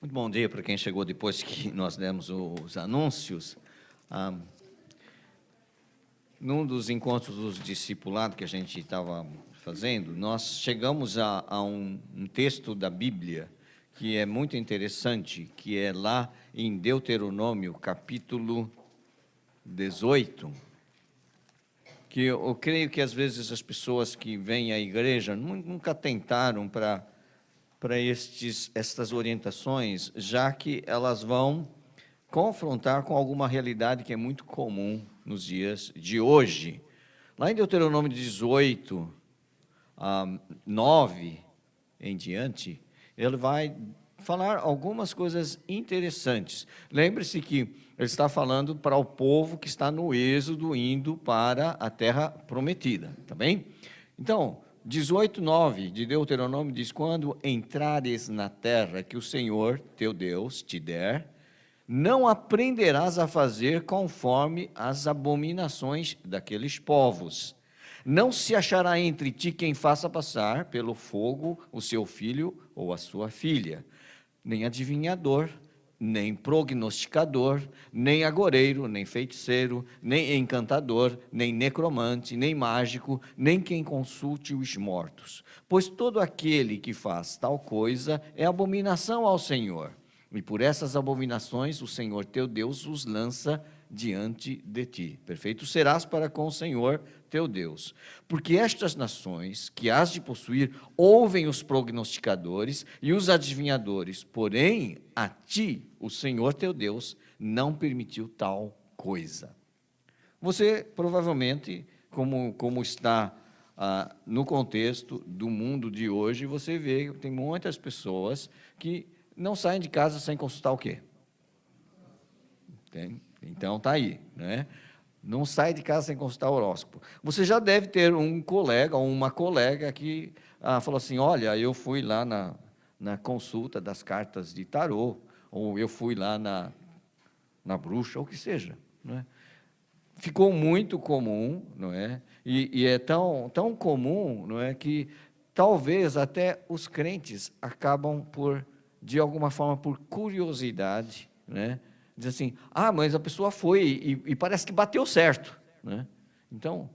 Muito bom dia para quem chegou depois que nós demos os anúncios. Num dos encontros dos discipulados que a gente estava fazendo, nós chegamos a um texto da Bíblia que é muito interessante, que é lá em Deuteronômio, capítulo 18, que eu creio que às vezes as pessoas que vêm à igreja nunca tentaram para estas orientações, já que elas vão confrontar com alguma realidade que é muito comum nos dias de hoje. Lá em Deuteronômio 18, 9 em diante, ele vai falar algumas coisas interessantes. Lembre-se que ele está falando para o povo que está no êxodo, indo para a terra prometida, tá bem? Então, 18:9 de Deuteronômio diz: quando entrares na terra que o Senhor, teu Deus, te der, não aprenderás a fazer conforme as abominações daqueles povos. Não se achará entre ti quem faça passar pelo fogo o seu filho ou a sua filha, nem adivinhador, nem prognosticador, nem agoreiro, nem feiticeiro, nem encantador, nem necromante, nem mágico, nem quem consulte os mortos. Pois todo aquele que faz tal coisa é abominação ao Senhor. E por essas abominações o Senhor teu Deus os lança diante de ti. Perfeito serás para com o Senhor teu Deus. Porque estas nações que hás de possuir ouvem os prognosticadores e os adivinhadores, porém a ti, o Senhor teu Deus, não permitiu tal coisa. Você provavelmente, como está no contexto do mundo de hoje, você vê que tem muitas pessoas que não saem de casa sem consultar o quê? Então está aí, né? Não sai de casa sem consultar o horóscopo. Você já deve ter um colega ou uma colega que falou assim: olha, eu fui lá na consulta das cartas de tarô, ou eu fui lá na bruxa, ou o que seja, não é? Ficou muito comum, não é? E é tão comum, não é, que talvez até os crentes acabam por, de alguma forma, por curiosidade, né? Diz assim: mas a pessoa foi e parece que bateu certo, né? Então,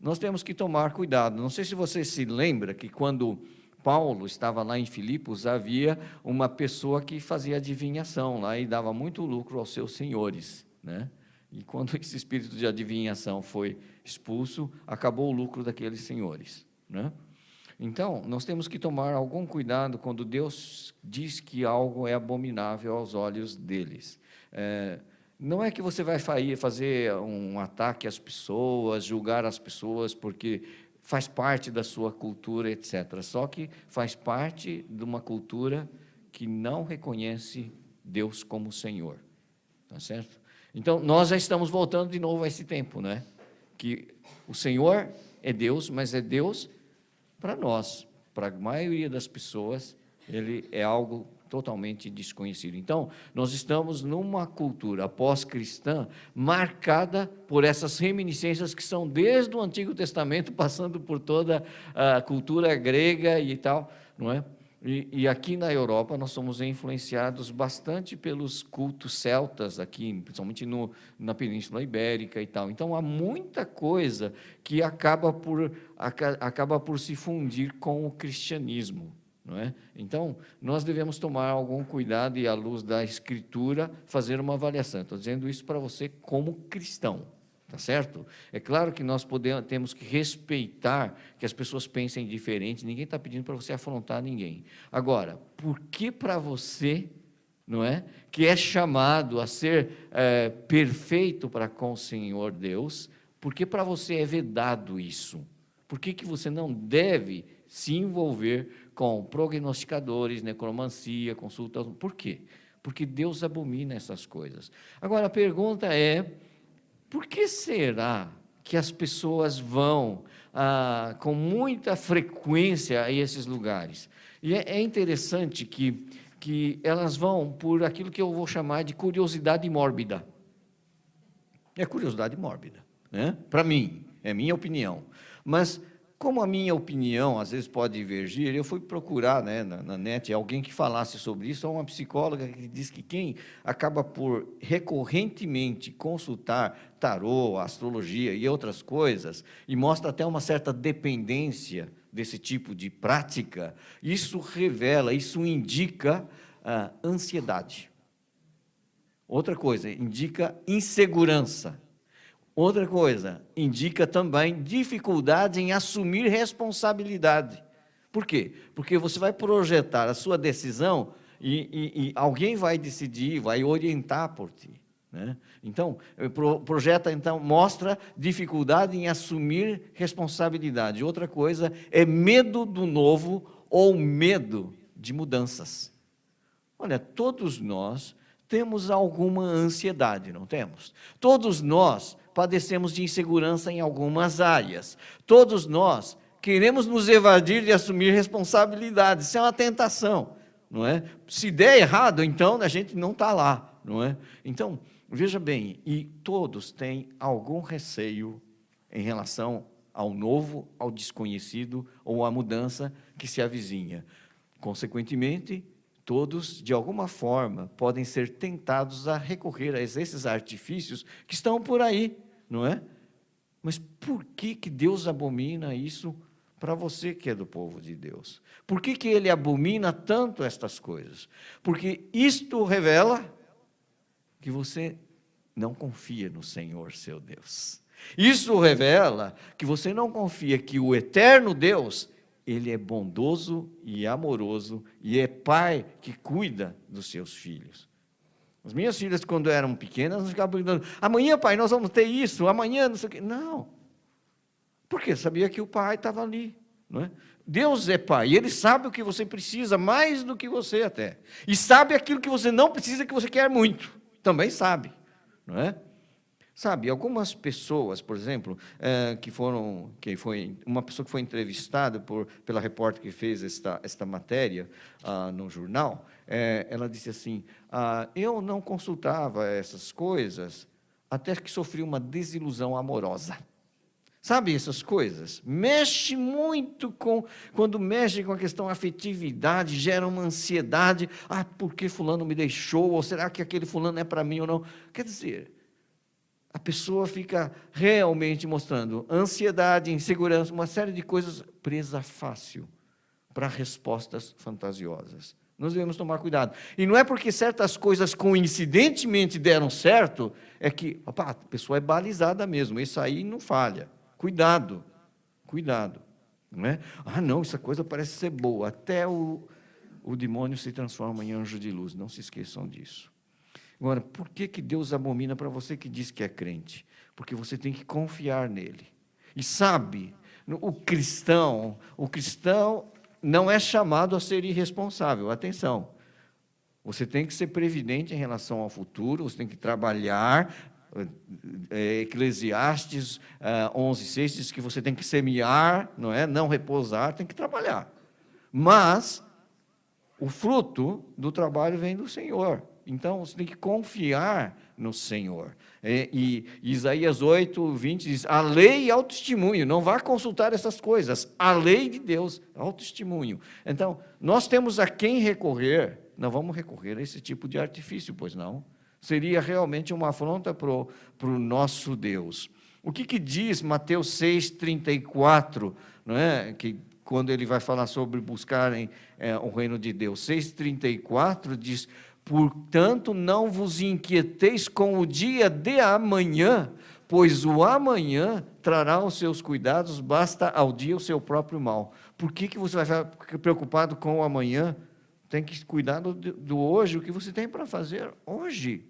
nós temos que tomar cuidado. Não sei se você se lembra que quando Paulo estava lá em Filipos, havia uma pessoa que fazia adivinhação lá e dava muito lucro aos seus senhores, né? E quando esse espírito de adivinhação foi expulso, acabou o lucro daqueles senhores, né? Então, nós temos que tomar algum cuidado quando Deus diz que algo é abominável aos olhos deles. Não é que você vai fazer um ataque às pessoas, julgar as pessoas, porque faz parte da sua cultura, etc. Só que faz parte de uma cultura que não reconhece Deus como Senhor, tá certo? Então, nós já estamos voltando de novo a esse tempo, né? Que o Senhor é Deus, mas é Deus para nós. Para a maioria das pessoas, Ele é algo totalmente desconhecido. Então, nós estamos numa cultura pós-cristã marcada por essas reminiscências que são desde o Antigo Testamento, passando por toda a cultura grega e tal, não é? E aqui na Europa nós somos influenciados bastante pelos cultos celtas aqui, principalmente na Península Ibérica e tal. Então há muita coisa que acaba por se fundir com o cristianismo, não é? Então nós devemos tomar algum cuidado e, à luz da Escritura, fazer uma avaliação. Estou dizendo isso para você como cristão. Tá certo? É claro que nós temos que respeitar que as pessoas pensem diferente, ninguém está pedindo para você afrontar ninguém. Agora, por que para você, não é, que é chamado a ser perfeito para com o Senhor Deus, por que para você é vedado isso? Por que você não deve se envolver com prognosticadores, necromancia, consultas? Por quê? Porque Deus abomina essas coisas. Agora, a pergunta é: por que será que as pessoas vão com muita frequência a esses lugares? E é interessante que elas vão por aquilo que eu vou chamar de curiosidade mórbida. É curiosidade mórbida, né? Para mim, é minha opinião. Mas Como a minha opinião às vezes pode divergir, eu fui procurar, né, na net alguém que falasse sobre isso, uma psicóloga que diz que quem acaba por recorrentemente consultar tarô, astrologia e outras coisas, e mostra até uma certa dependência desse tipo de prática, isso revela, isso indica ansiedade. Outra coisa, indica insegurança. Outra coisa, indica também dificuldade em assumir responsabilidade. Por quê? Porque você vai projetar a sua decisão e alguém vai decidir, vai orientar por ti, né? Então, projeta, então, mostra dificuldade em assumir responsabilidade. Outra coisa é medo do novo ou medo de mudanças. Olha, todos nós temos alguma ansiedade, não temos? Todos nós padecemos de insegurança em algumas áreas. Todos nós queremos nos evadir de assumir responsabilidades. Isso é uma tentação, não é? Se der errado, então a gente não está lá, não é? Então, veja bem, e todos têm algum receio em relação ao novo, ao desconhecido ou à mudança que se avizinha. Consequentemente, todos, de alguma forma, podem ser tentados a recorrer a esses artifícios que estão por aí, não é? Mas por que Deus abomina isso para você que é do povo de Deus? Por que Ele abomina tanto estas coisas? Porque isto revela que você não confia no Senhor, seu Deus. Isso revela que você não confia que o eterno Deus, Ele é bondoso e amoroso, e é pai que cuida dos seus filhos. As minhas filhas, quando eram pequenas, elas ficavam perguntando, amanhã, pai, nós vamos ter isso, amanhã, não sei o quê. Não, porque sabia que o pai estava ali, não é? Deus é pai, e Ele sabe o que você precisa, mais do que você até. E sabe aquilo que você não precisa, que você quer muito, também sabe, não é? Sabe, algumas pessoas, por exemplo, foi uma pessoa que foi entrevistada pela repórter que fez esta matéria no jornal, ela disse assim, eu não consultava essas coisas até que sofri uma desilusão amorosa. Sabe essas coisas? Mexe muito quando mexe com a questão afetividade, gera uma ansiedade, por que fulano me deixou, ou será que aquele fulano é para mim ou não? Quer dizer, a pessoa fica realmente mostrando ansiedade, insegurança, uma série de coisas presa fácil para respostas fantasiosas. Nós devemos tomar cuidado. E não é porque certas coisas coincidentemente deram certo, é que a pessoa é balizada mesmo, isso aí não falha. Cuidado, cuidado. Não é? Não, essa coisa parece ser boa. Até o demônio se transforma em anjo de luz, não se esqueçam disso. Agora, por que Deus abomina para você que diz que é crente? Porque você tem que confiar nele. E sabe, o cristão não é chamado a ser irresponsável. Atenção, você tem que ser previdente em relação ao futuro, você tem que trabalhar. Eclesiastes 11:6 diz que você tem que semear, não repousar, tem que trabalhar. Mas o fruto do trabalho vem do Senhor. Então, você tem que confiar no Senhor. E Isaías 8:20 diz, a lei é o testemunho, não vá consultar essas coisas, a lei de Deus é o testemunho. Então, nós temos a quem recorrer, não vamos recorrer a esse tipo de artifício, pois não. Seria realmente uma afronta para o nosso Deus. O que diz Mateus 6:34, não é? Que quando ele vai falar sobre buscarem o reino de Deus, 6:34 diz, portanto, não vos inquieteis com o dia de amanhã, pois o amanhã trará os seus cuidados, basta ao dia o seu próprio mal. Por que você vai ficar preocupado com o amanhã? Tem que cuidar do hoje, o que você tem para fazer hoje.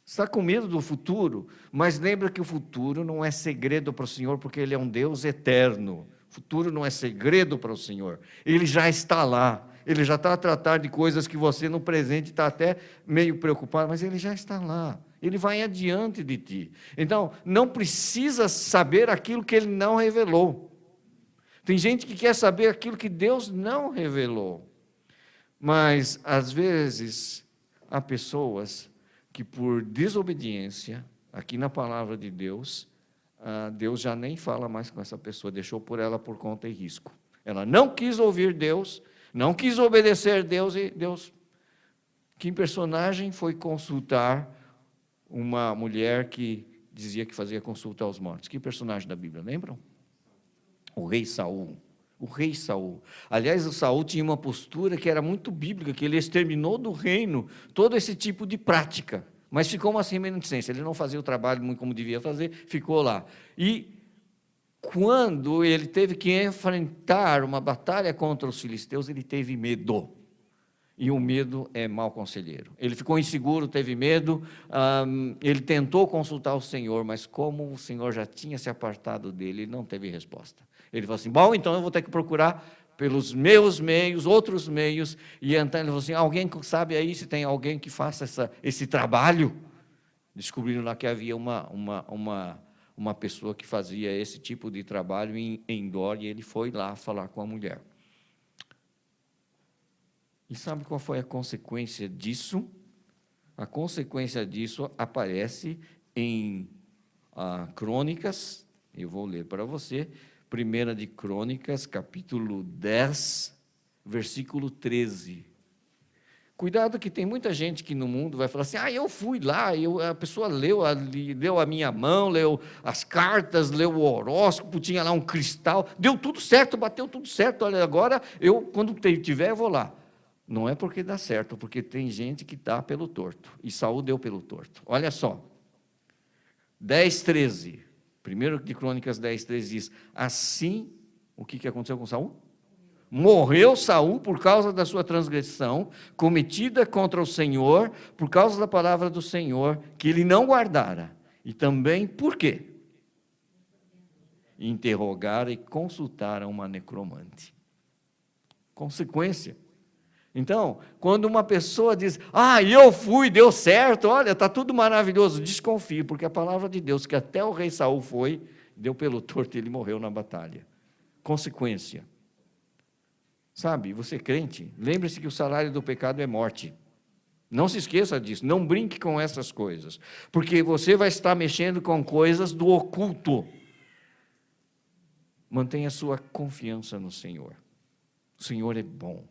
Está com medo do futuro, mas lembra que o futuro não é segredo para o Senhor, porque Ele é um Deus eterno. O futuro não é segredo para o Senhor. Ele já está lá. Ele já está a tratar de coisas que você no presente está até meio preocupado, mas Ele já está lá. Ele vai adiante de ti. Então, não precisa saber aquilo que Ele não revelou. Tem gente que quer saber aquilo que Deus não revelou. Mas, às vezes, há pessoas que por desobediência, aqui na palavra de Deus, Deus já nem fala mais com essa pessoa, deixou por ela por conta e risco. Ela não quis ouvir Deus, não quis obedecer Deus, e Deus, que personagem foi consultar uma mulher que dizia que fazia consulta aos mortos? Que personagem da Bíblia, lembram? O rei Saul. O rei Saul. Aliás, o Saul tinha uma postura que era muito bíblica, que ele exterminou do reino todo esse tipo de prática, mas ficou uma reminiscência, ele não fazia o trabalho muito como devia fazer, ficou lá. E quando ele teve que enfrentar uma batalha contra os filisteus, ele teve medo. E o medo é mau conselheiro. Ele ficou inseguro, teve medo, ele tentou consultar o Senhor, mas como o Senhor já tinha se apartado dele, ele não teve resposta. Ele falou assim, bom, então eu vou ter que procurar pelos meus meios, outros meios, e então ele falou assim, alguém sabe aí se tem alguém que faça esse trabalho? Descobriram lá que havia uma pessoa que fazia esse tipo de trabalho em Endor, e ele foi lá falar com a mulher. E sabe qual foi a consequência disso? A consequência disso aparece em Crônicas, eu vou ler para você, 1 de Crônicas, capítulo 10, versículo 13. Cuidado que tem muita gente que no mundo vai falar assim, eu fui lá, a pessoa leu a minha mão, leu as cartas, leu o horóscopo, tinha lá um cristal, deu tudo certo, bateu tudo certo, olha, agora quando tiver, eu vou lá. Não é porque dá certo, porque tem gente que dá pelo torto, e Saul deu pelo torto. Olha só, 10, 13, 1 de Crônicas 10, 13 diz, assim, o que aconteceu com Saul? Morreu Saul por causa da sua transgressão, cometida contra o Senhor, por causa da palavra do Senhor, que ele não guardara. E também, por quê? Interrogaram e consultaram uma necromante. Consequência. Então, quando uma pessoa diz, eu fui, deu certo, olha, está tudo maravilhoso, desconfie, porque a palavra de Deus, que até o rei Saul foi, deu pelo torto e ele morreu na batalha. Consequência. Sabe, você crente, lembre-se que o salário do pecado é morte. Não se esqueça disso, não brinque com essas coisas, porque você vai estar mexendo com coisas do oculto. Mantenha sua confiança no Senhor. O Senhor é bom.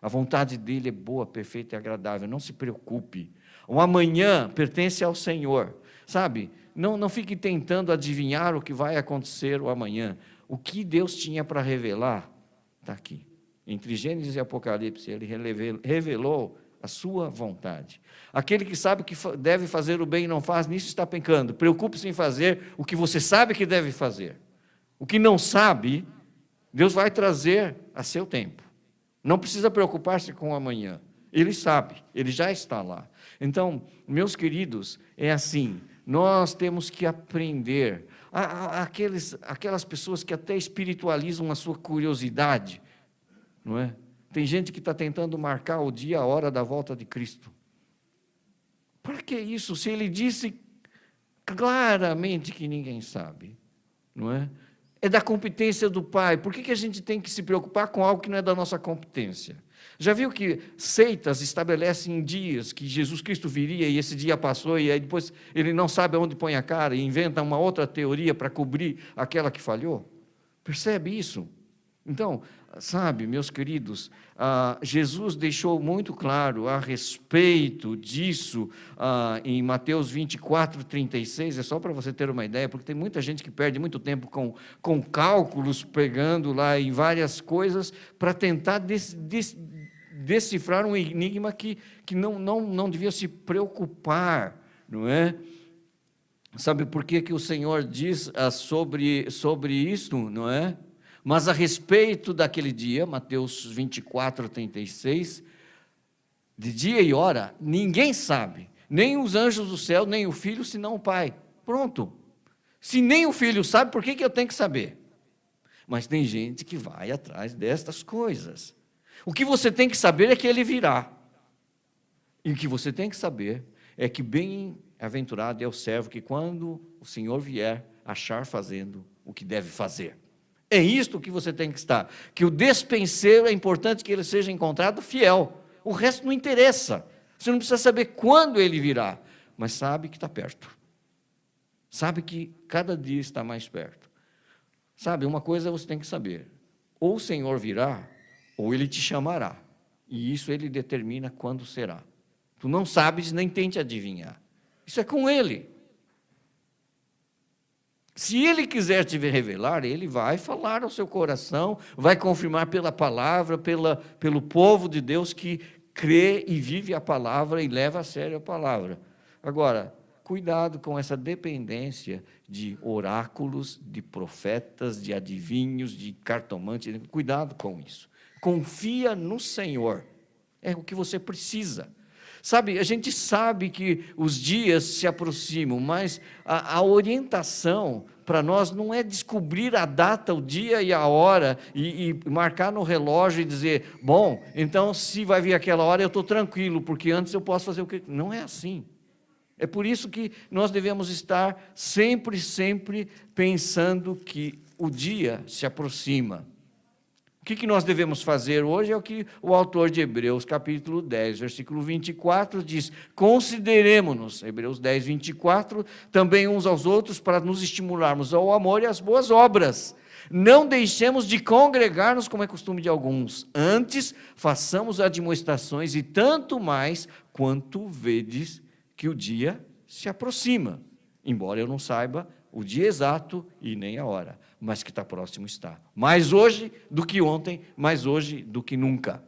A vontade dele é boa, perfeita e agradável. Não se preocupe. O amanhã pertence ao Senhor. Sabe? Não fique tentando adivinhar o que vai acontecer o amanhã. O que Deus tinha para revelar está aqui. Entre Gênesis e Apocalipse, ele revelou a sua vontade. Aquele que sabe que deve fazer o bem e não faz, nisso está pecando. Preocupe-se em fazer o que você sabe que deve fazer. O que não sabe, Deus vai trazer a seu tempo. Não precisa preocupar-se com o amanhã. Ele sabe, ele já está lá. Então, meus queridos, é assim, nós temos que aprender. Aquelas pessoas que até espiritualizam a sua curiosidade, não é? Tem gente que está tentando marcar o dia, a hora da volta de Cristo. Para que isso? Se ele disse claramente que ninguém sabe, não é? É da competência do Pai. Por que a gente tem que se preocupar com algo que não é da nossa competência? Já viu que seitas estabelecem dias que Jesus Cristo viria e esse dia passou e aí depois ele não sabe aonde põe a cara e inventa uma outra teoria para cobrir aquela que falhou? Percebe isso? Então, sabe, meus queridos, Jesus deixou muito claro a respeito disso em Mateus 24, 36, é só para você ter uma ideia, porque tem muita gente que perde muito tempo com cálculos, pegando lá em várias coisas, para tentar decifrar um enigma que não devia se preocupar, não é? Sabe por que o Senhor diz sobre isto, não é? Mas a respeito daquele dia, Mateus 24, 36, de dia e hora, ninguém sabe, nem os anjos do céu, nem o Filho, senão o Pai. Pronto. Se nem o Filho sabe, por que eu tenho que saber? Mas tem gente que vai atrás destas coisas. O que você tem que saber é que Ele virá. E o que você tem que saber é que bem-aventurado é o servo que, quando o Senhor vier, achar fazendo o que deve fazer. É isto que você tem que estar. Que o despenseiro é importante que ele seja encontrado fiel. O resto não interessa. Você não precisa saber quando ele virá, mas sabe que está perto. Sabe que cada dia está mais perto. Sabe, uma coisa você tem que saber: ou o Senhor virá, ou Ele te chamará. E isso Ele determina quando será. Tu não sabes, nem tente adivinhar. Isso é com Ele. Se Ele quiser te revelar, Ele vai falar ao seu coração, vai confirmar pela palavra, pelo povo de Deus que crê e vive a palavra e leva a sério a palavra. Agora, cuidado com essa dependência de oráculos, de profetas, de adivinhos, de cartomantes. Cuidado com isso. Confia no Senhor. É o que você precisa. Sabe, a gente sabe que os dias se aproximam, mas a orientação para nós não é descobrir a data, o dia e a hora, e marcar no relógio e dizer, bom, então se vai vir aquela hora eu estou tranquilo, porque antes eu posso fazer o que... Não é assim. É por isso que nós devemos estar sempre pensando que o dia se aproxima. O que nós devemos fazer hoje é o que o autor de Hebreus, capítulo 10, versículo 24, diz: consideremo-nos, Hebreus 10, 24, também uns aos outros para nos estimularmos ao amor e às boas obras. Não deixemos de congregar-nos como é costume de alguns, antes façamos admoestações e tanto mais quanto vedes que o dia se aproxima, embora eu não saiba o dia exato e nem a hora, mas que está próximo está. Mais hoje do que ontem, mais hoje do que nunca.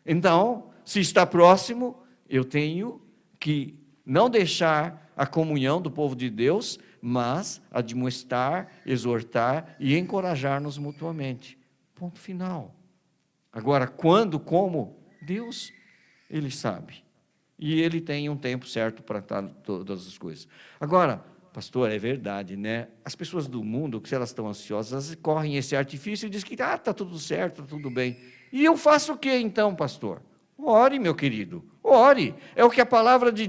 Então, se está próximo, eu tenho que não deixar a comunhão do povo de Deus, mas admoestar, exortar e encorajar-nos mutuamente. Ponto final. Agora, quando, como? Deus, Ele sabe. E Ele tem um tempo certo para todas as coisas. Agora, pastor, é verdade, né? As pessoas do mundo, se elas estão ansiosas, elas correm esse artifício e dizem que está tudo certo, está tudo bem. E eu faço o que então, pastor? Ore, meu querido, ore. É o que a palavra de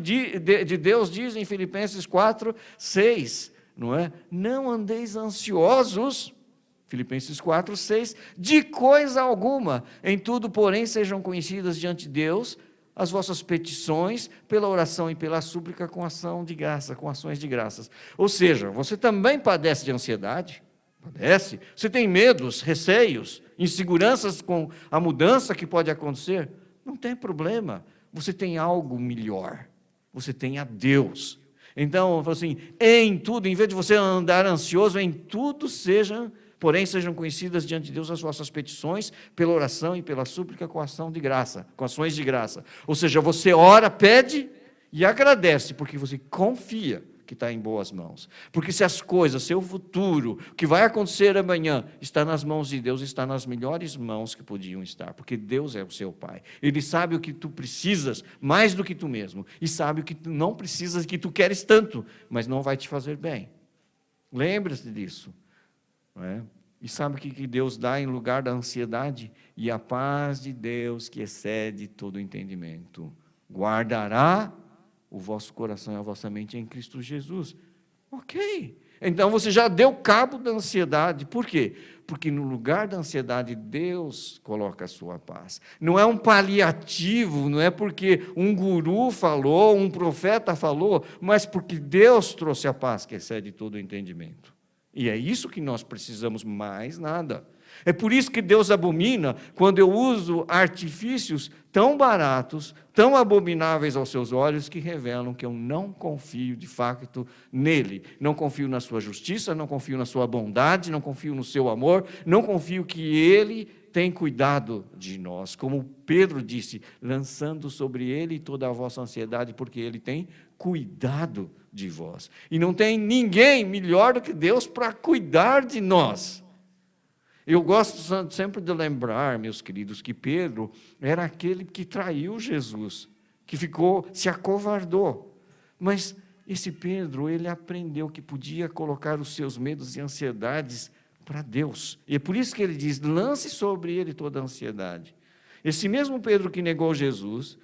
Deus diz em Filipenses 4, 6, não é? Não andeis ansiosos, Filipenses 4, 6, de coisa alguma. Em tudo, porém, sejam conhecidas diante de Deus as vossas petições pela oração e pela súplica com ação de graça, com ações de graças. Ou seja, você também padece de ansiedade? Padece. Você tem medos, receios, inseguranças com a mudança que pode acontecer? Não tem problema. Você tem algo melhor. Você tem a Deus. Então, eu falo assim, em tudo, em vez de você andar ansioso, em tudo porém sejam conhecidas diante de Deus as vossas petições, pela oração e pela súplica com ação de graça, com ações de graça. Ou seja, você ora, pede e agradece, porque você confia que está em boas mãos. Porque se as coisas, seu futuro, o que vai acontecer amanhã, está nas mãos de Deus, está nas melhores mãos que podiam estar, porque Deus é o seu Pai. Ele sabe o que tu precisas, mais do que tu mesmo, e sabe o que tu não precisas, que tu queres tanto, mas não vai te fazer bem. Lembre-se disso. Não é? E sabe o que Deus dá em lugar da ansiedade? E a paz de Deus, que excede todo o entendimento, guardará o vosso coração e a vossa mente em Cristo Jesus. Ok. Então você já deu cabo da ansiedade. Por quê? Porque no lugar da ansiedade, Deus coloca a sua paz. Não é um paliativo, não é porque um guru falou, um profeta falou, mas porque Deus trouxe a paz que excede todo o entendimento. E é isso que nós precisamos, mais nada. É por isso que Deus abomina quando eu uso artifícios tão baratos, tão abomináveis aos seus olhos, que revelam que eu não confio de fato nele. Não confio na sua justiça, não confio na sua bondade, não confio no seu amor, não confio que ele tem cuidado de nós. Como Pedro disse, lançando sobre ele toda a vossa ansiedade, porque ele tem cuidado de vós. E não tem ninguém melhor do que Deus para cuidar de nós. Eu gosto sempre de lembrar, meus queridos, que Pedro era aquele que traiu Jesus, que se acovardou. Mas esse Pedro, ele aprendeu que podia colocar os seus medos e ansiedades para Deus. E é por isso que ele diz, lance sobre ele toda a ansiedade. Esse mesmo Pedro que negou Jesus,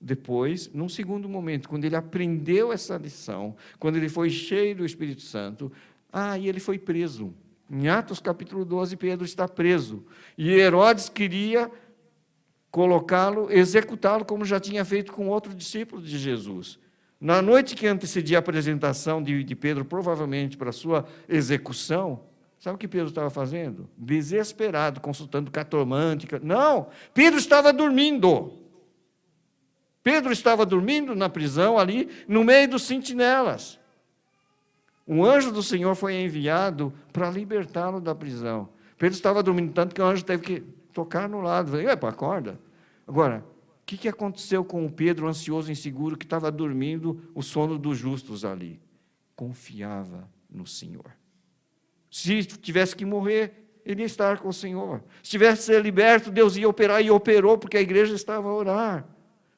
depois, num segundo momento, quando ele aprendeu essa lição, quando ele foi cheio do Espírito Santo, e ele foi preso. Em Atos capítulo 12, Pedro está preso. E Herodes queria executá-lo, como já tinha feito com outro discípulo de Jesus. Na noite que antecedia a apresentação de Pedro, provavelmente para a sua execução, sabe o que Pedro estava fazendo? Desesperado, consultando cartomante. Não, Pedro estava dormindo. Pedro estava dormindo na prisão ali, no meio dos sentinelas. Um anjo do Senhor foi enviado para libertá-lo da prisão. Pedro estava dormindo tanto que o anjo teve que tocar no lado. Falei, acorda. Agora, o que aconteceu com o Pedro, ansioso e inseguro, que estava dormindo o sono dos justos ali? Confiava no Senhor. Se tivesse que morrer, ele ia estar com o Senhor. Se tivesse que ser liberto, Deus ia operar, e operou, porque a igreja estava a orar.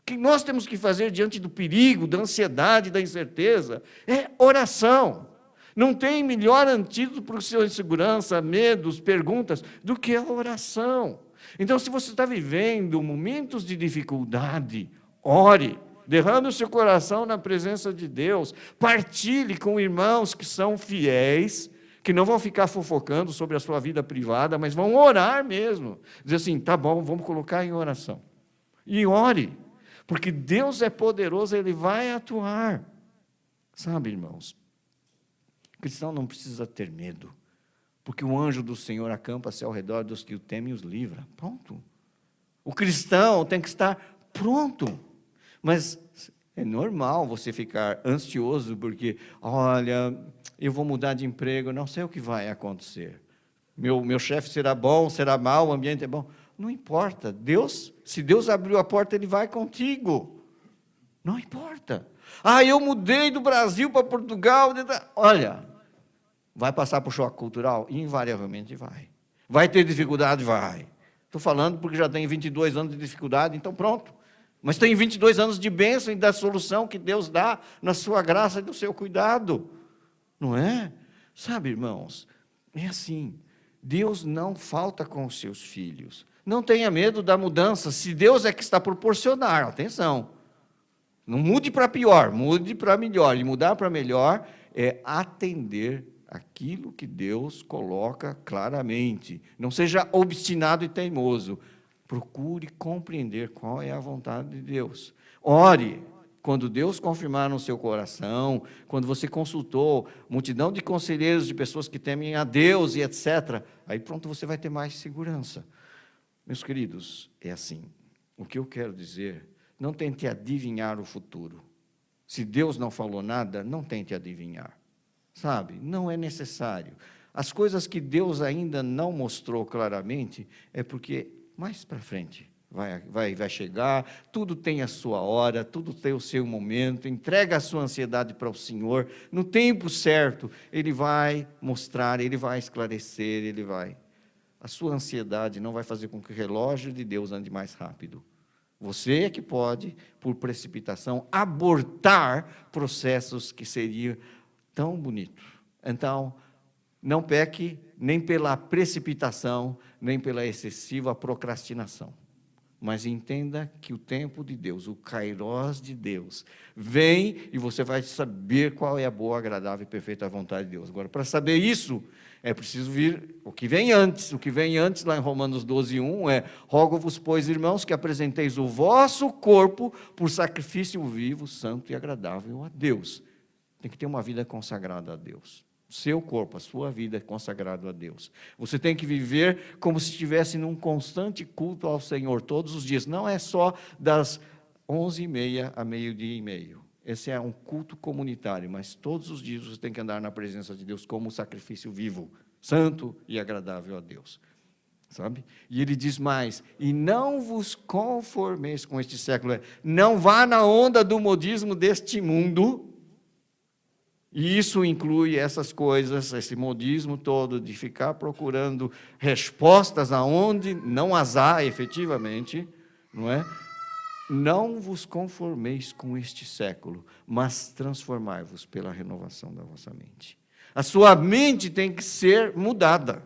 O que nós temos que fazer diante do perigo, da ansiedade, da incerteza? É oração. Não tem melhor antídoto para o seu insegurança, medos, perguntas, do que a oração. Então, se você está vivendo momentos de dificuldade, ore, derrame o seu coração na presença de Deus, partilhe com irmãos que são fiéis, que não vão ficar fofocando sobre a sua vida privada, mas vão orar mesmo. Dizer assim, tá bom, vamos colocar em oração. E ore, porque Deus é poderoso, Ele vai atuar. Sabe, irmãos, o cristão não precisa ter medo, porque o anjo do Senhor acampa-se ao redor dos que o temem e os livra. Pronto. O cristão tem que estar pronto. Mas é normal você ficar ansioso, porque, olha, eu vou mudar de emprego, não sei o que vai acontecer. Meu chefe será bom, será mau, o ambiente é bom. Não importa. Se Deus abriu a porta, Ele vai contigo. Não importa. Eu mudei do Brasil para Portugal. Olha, vai passar por choque cultural? Invariavelmente vai. Vai ter dificuldade? Vai. Estou falando porque já tenho 22 anos de dificuldade, então pronto. Mas tem 22 anos de bênção e da solução que Deus dá na sua graça e no seu cuidado. Não é? Sabe, irmãos, é assim. Deus não falta com os seus filhos. Não tenha medo da mudança. Se Deus é que está proporcionar, atenção. Não mude para pior, mude para melhor. E mudar para melhor é atender aquilo que Deus coloca claramente. Não seja obstinado e teimoso. Procure compreender qual é a vontade de Deus. Ore. Quando Deus confirmar no seu coração, quando você consultou multidão de conselheiros, de pessoas que temem a Deus e etc., aí pronto, você vai ter mais segurança. Meus queridos, é assim. O que eu quero dizer, não tente adivinhar o futuro. Se Deus não falou nada, não tente adivinhar. Sabe? Não é necessário. As coisas que Deus ainda não mostrou claramente, é porque mais para frente vai chegar, tudo tem a sua hora, tudo tem o seu momento, entrega a sua ansiedade para o Senhor, no tempo certo, Ele vai mostrar, Ele vai esclarecer, a sua ansiedade não vai fazer com que o relógio de Deus ande mais rápido. Você é que pode, por precipitação, abortar processos que seriam tão bonitos. Então, não peque nem pela precipitação, nem pela excessiva procrastinação. Mas entenda que o tempo de Deus, o kairós de Deus, vem e você vai saber qual é a boa, agradável e perfeita vontade de Deus. Agora, para saber isso, é preciso vir o que vem antes. O que vem antes, lá em Romanos 12:1, é: rogo-vos, pois, irmãos, que apresenteis o vosso corpo por sacrifício vivo, santo e agradável a Deus. Tem que ter uma vida consagrada a Deus. Seu corpo, a sua vida é consagrado a Deus. Você tem que viver como se estivesse num constante culto ao Senhor, todos os dias. Não é só das 11h30 a 12h30. Esse é um culto comunitário, mas todos os dias você tem que andar na presença de Deus como um sacrifício vivo, santo e agradável a Deus. Sabe? E ele diz mais: e não vos conformeis com este século. Não vá na onda do modismo deste mundo. E isso inclui essas coisas, esse modismo todo de ficar procurando respostas aonde não as há efetivamente, não é? Não vos conformeis com este século, mas transformai-vos pela renovação da vossa mente. A sua mente tem que ser mudada.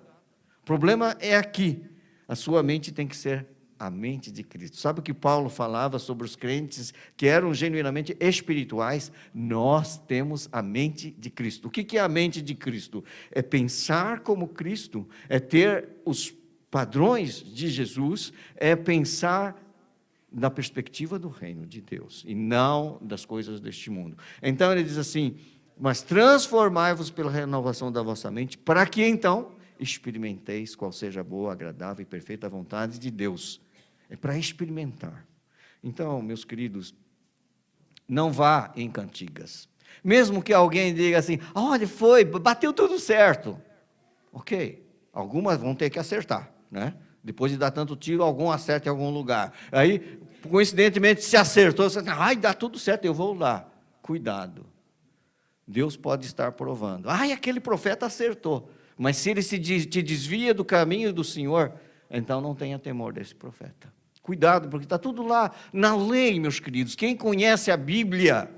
O problema é aqui. A sua mente tem que ser a mente de Cristo. Sabe o que Paulo falava sobre os crentes que eram genuinamente espirituais? Nós temos a mente de Cristo. O que é a mente de Cristo? É pensar como Cristo, é ter os padrões de Jesus, é pensar da perspectiva do reino de Deus, e não das coisas deste mundo. Então ele diz assim, mas transformai-vos pela renovação da vossa mente, para que então experimenteis qual seja a boa, agradável e perfeita vontade de Deus. É para experimentar. Então, meus queridos, não vá em cantigas. Mesmo que alguém diga assim, olha, bateu tudo certo. Ok, algumas vão ter que acertar, né? Depois de dar tanto tiro, algum acerta em algum lugar. Aí, coincidentemente, se acertou, você, dá tudo certo, eu vou lá. Cuidado. Deus pode estar provando. Aquele profeta acertou. Mas se ele te desvia do caminho do Senhor, então não tenha temor desse profeta. Cuidado, porque está tudo lá na lei, meus queridos. Quem conhece a Bíblia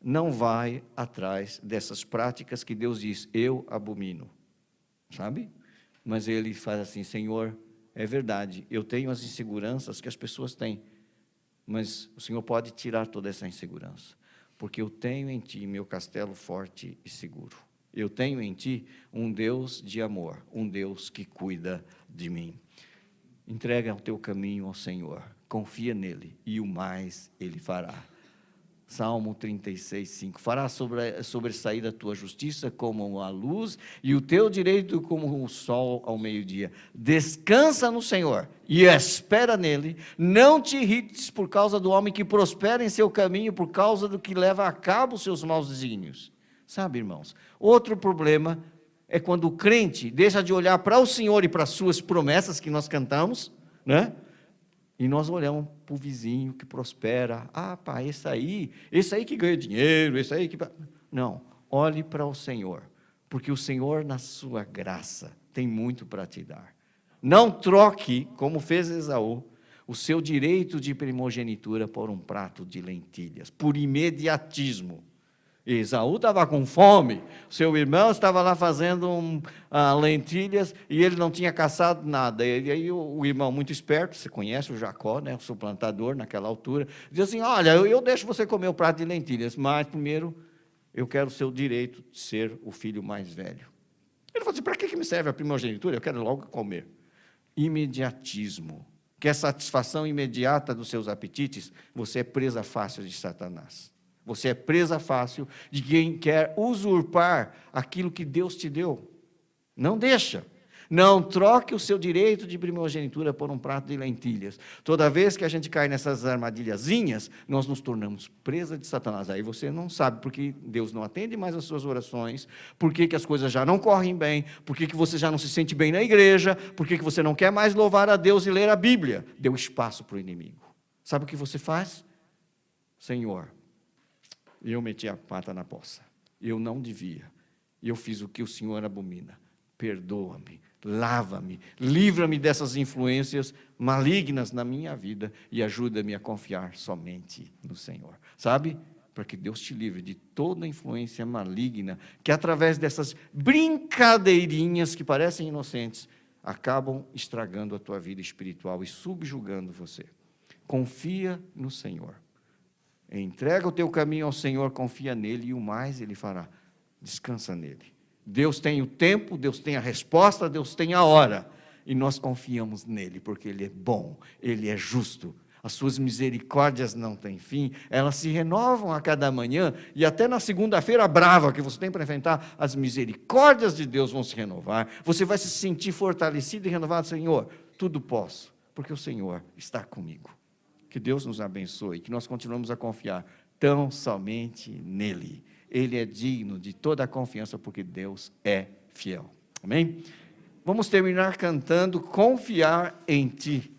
não vai atrás dessas práticas que Deus diz, eu abomino. Sabe? Mas ele faz assim, Senhor, é verdade, eu tenho as inseguranças que as pessoas têm, mas o Senhor pode tirar toda essa insegurança, porque eu tenho em Ti meu castelo forte e seguro. Eu tenho em Ti um Deus de amor, um Deus que cuida de mim. Entrega o teu caminho ao Senhor, confia nele, e o mais Ele fará. Salmo 36, 5, fará sobressair a tua justiça como a luz, e o teu direito como o sol ao meio-dia. Descansa no Senhor, e espera nele, não te irrites por causa do homem que prospera em seu caminho, por causa do que leva a cabo os seus maus desígnios. Sabe, irmãos, outro problema é quando o crente deixa de olhar para o Senhor e para as suas promessas que nós cantamos, né? E nós olhamos para o vizinho que prospera. Esse aí que ganha dinheiro, esse aí que... Não, olhe para o Senhor, porque o Senhor, na sua graça, tem muito para te dar. Não troque, como fez Esaú, o seu direito de primogenitura por um prato de lentilhas, por imediatismo. Esaú estava com fome, seu irmão estava lá fazendo lentilhas e ele não tinha caçado nada. E aí o irmão, muito esperto, você conhece o Jacó, né, o seu plantador naquela altura, diz assim, olha, eu deixo você comer o prato de lentilhas, mas primeiro eu quero o seu direito de ser o filho mais velho. Ele falou assim, para que me serve a primogenitura? Eu quero logo comer. Imediatismo, que é satisfação imediata dos seus apetites, você é presa fácil de Satanás. Você é presa fácil de quem quer usurpar aquilo que Deus te deu. Não deixa. Não troque o seu direito de primogenitura por um prato de lentilhas. Toda vez que a gente cai nessas armadilhazinhas, nós nos tornamos presa de Satanás. Aí você não sabe porque Deus não atende mais as suas orações, por que as coisas já não correm bem, por que você já não se sente bem na igreja, por que você não quer mais louvar a Deus e ler a Bíblia. Deu espaço para o inimigo. Sabe o que você faz? Senhor, eu meti a pata na poça, eu não devia, eu fiz o que o Senhor abomina, perdoa-me, lava-me, livra-me dessas influências malignas na minha vida e ajuda-me a confiar somente no Senhor, sabe? Para que Deus te livre de toda influência maligna, que através dessas brincadeirinhas que parecem inocentes, acabam estragando a tua vida espiritual e subjugando você. Confia no Senhor. Entrega o teu caminho ao Senhor, confia nele e o mais Ele fará. Descansa nele. Deus tem o tempo, Deus tem a resposta, Deus tem a hora. E nós confiamos nele, porque Ele é bom, Ele é justo. As suas misericórdias não têm fim, elas se renovam a cada manhã, e até na segunda-feira brava que você tem para enfrentar, as misericórdias de Deus vão se renovar. Você vai se sentir fortalecido e renovado. Senhor, tudo posso, porque o Senhor está comigo. Que Deus nos abençoe, que nós continuemos a confiar tão somente nele. Ele é digno de toda a confiança, porque Deus é fiel. Amém? Vamos terminar cantando Confiar em Ti.